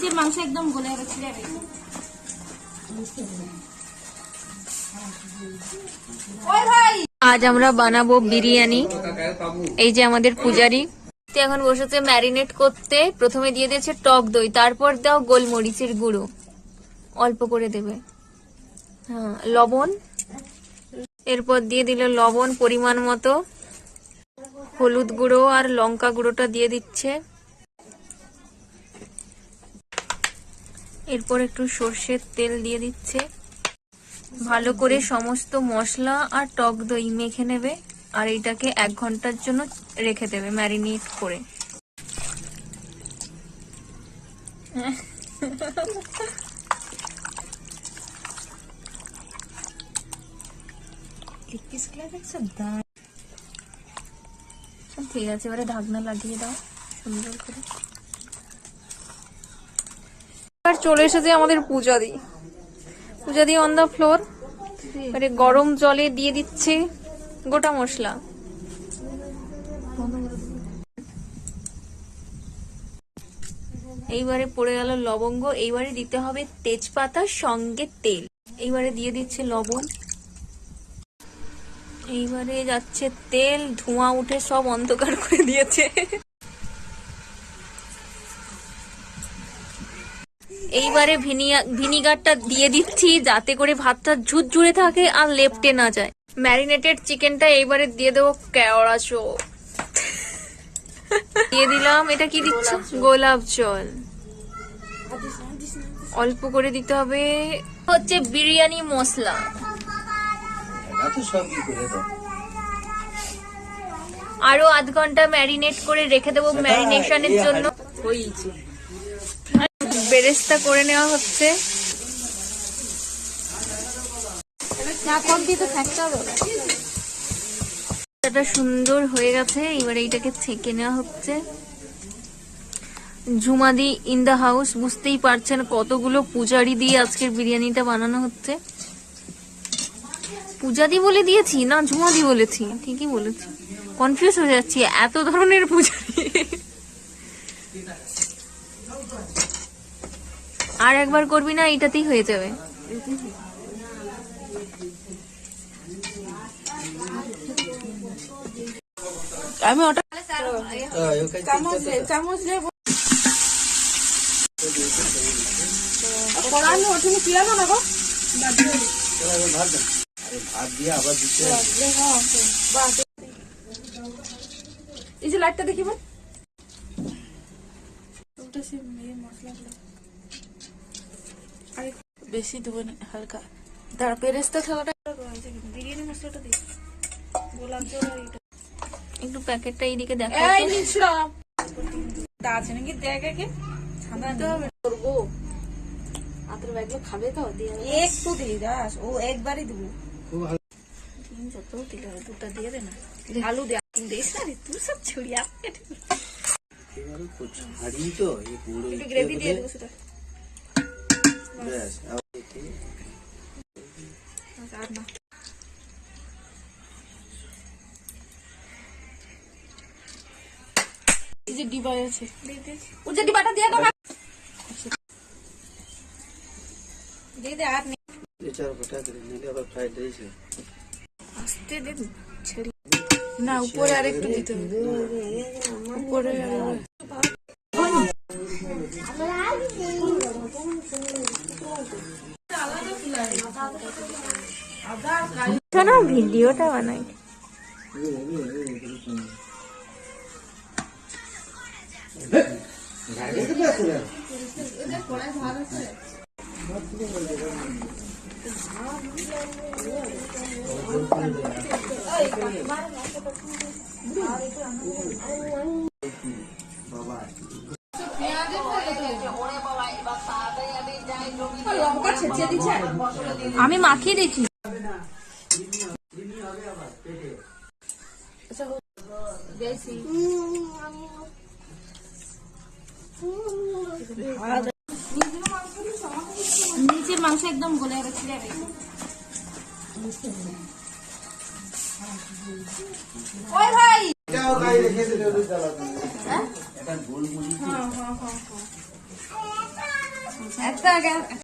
নিচের মাংস একদম গলে গেছে। আজ আমরা বানাবো বিরিয়ানি। এই যে আমাদের পূজারি এখন বসেছে ম্যারিনেট করতে। প্রথমে দিয়ে দিয়েছে টক দই, তারপর দাও গোলমরিচের গুঁড়ো, অল্প করে দেবে, হ্যাঁ লবণ, এরপর দিয়ে দিল লবণ পরিমাণ মতো, হলুদ গুঁড়ো আর লঙ্কা গুঁড়োটা দিয়ে দিচ্ছে, এরপর একটু সর্ষের তেল দিয়ে দিচ্ছে। ভালো করে সমস্ত মশলা আর টক দই মেখে নেবে আর এইটাকে 1 ঘন্টার জন্য রেখে দেবে ম্যারিনেট করে। ঠিক আছে, এবারে ঢাকনা লাগিয়ে দাও সুন্দর করে। আর চলে এসেছে আমাদের পূজাদি। পূজাদি অন দা ফ্লোর। এবারে গরম জলে দিয়ে দিচ্ছে গোটা মশলা। এইবারে পড়ে গেল লবঙ্গ। এইবারে দিতে হবে তেজপাতা সঙ্গে তেল। এইবারে দিয়ে দিচ্ছে লবণ। এইবারে যাচ্ছে তেল, ধোঁয়া উঠে সব অন্ধকার করে দিয়েছে। এইবারে ভিনিগারটা দিয়ে দিচ্ছি যাতে করে ভাতটা ঝুরঝুরে থাকে আর লেপটে না যায়। ম্যারিনেটেড চিকেনটা এইবারে দিয়ে দেবো কেওড়া চোখ দিয়ে দিলাম। এটা কি দিচ্ছে? গোলাপ জল অল্প করে দিতে হবে। হচ্ছে বিরিয়ানি মশলা। আরো 1/2 ঘন্টা ম্যারিনেট করে রেখে দেবো ম্যারিনেশনের জন্য। বেরেস্তা করে নেওয়া হচ্ছে। এটা সুন্দর হয়ে গেছে। এবারে এইটাকে ছেঁকে নেওয়া হচ্ছে। ঝুমাদি ইন দা হাউস। বুঝতেই পারছেন কতগুলো পূজারি দিয়ে আজকের বিরিয়ানিটা বানানো হচ্ছে। পূজাদি বলে দিয়েছি না ঝুমাদি বলেছি? ঠিকই বলেছি, কনফিউজ হয়ে যাচ্ছি, এত ধরনের পূজারি। আর একবার করবি না, এটাতেই হয়ে যাবে। আমি ওটা চামচ এই যে লাইটটা দেখিব বেশি দেবো না, হালকা। দাঁড়া পেরেস্তা থালাটা বিরিয়ানি মশলাটা দিই, গোলাপ জল একটু প্যাকেটটা এইদিকে দেখো আছে নাকি দেখ আগে করবো। আতর ব্যাগগুলো খাবে তো একটু দিয়ে দাস, ও একবারই দেবো। যত দিলে দুটা দিয়ে দে না, আলু দে দিস না তুই সব ছড়িয়ে গ্রেভি দিয়ে দেবো সেটা। এই যে ডিবা আছে, ওই যে ডিবাটা দিয়ে দাও, দিয়ে দে। আর আস্তে দে ছেড়ে না, উপরে আরেকটু দিতে হবে, উপরে না ভিডিওটা বানাই। আমি মাখিয়ে দিচ্ছি। নিচের মাংস একদম গলে গেছে। ওই ভাই একটা